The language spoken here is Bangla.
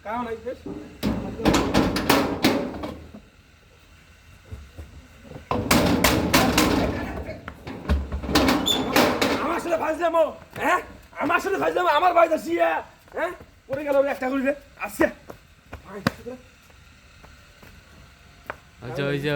কারণ এই বেশ আমার সাথে ফাইজলাম হ্যাঁ আমার সাথে ফাইজলাম আমার ভাই যাচ্ছি হ্যাঁ পড়ে গেল একটা করে আজকে আচ্ছা ওই যে